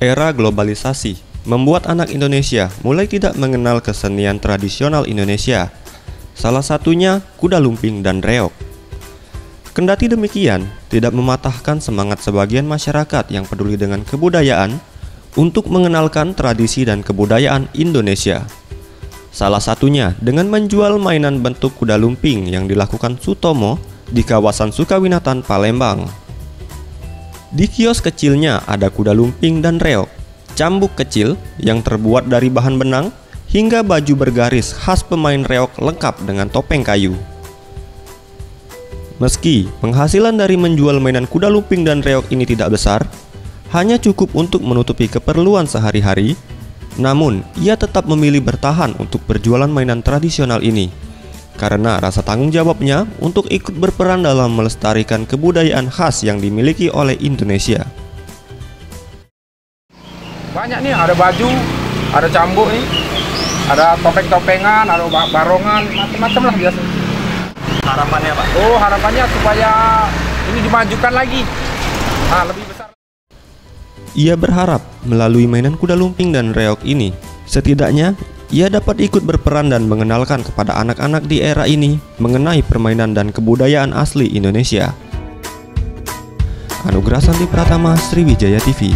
Era globalisasi membuat anak Indonesia mulai tidak mengenal kesenian tradisional Indonesia. Salah satunya kuda lumping dan reog. Kendati demikian, tidak mematahkan semangat sebagian masyarakat yang peduli dengan kebudayaan untuk mengenalkan tradisi dan kebudayaan Indonesia. Salah satunya dengan menjual mainan bentuk kuda lumping yang dilakukan Sutomo di kawasan Sukawinatan, Palembang. Di kios kecilnya ada kuda lumping dan reog, cambuk kecil yang terbuat dari bahan benang, hingga baju bergaris khas pemain reog lengkap dengan topeng kayu. Meski penghasilan dari menjual mainan kuda lumping dan reog ini tidak besar, hanya cukup untuk menutupi keperluan sehari-hari, namun ia tetap memilih bertahan untuk berjualan mainan tradisional ini karena rasa tanggung jawabnya untuk ikut berperan dalam melestarikan kebudayaan khas yang dimiliki oleh Indonesia. Banyak nih, ada baju, ada cambuk nih, ada topeng-topengan, ada barongan, macam-macam lah biasa. Harapannya Pak? Oh, harapannya supaya ini dimajukan lagi, lebih besar. Ia berharap melalui mainan kuda lumping dan reog ini, setidaknya ia dapat ikut berperan dan mengenalkan kepada anak-anak di era ini mengenai permainan dan kebudayaan asli Indonesia. Anugrah Santi Pratama, Sriwijaya TV.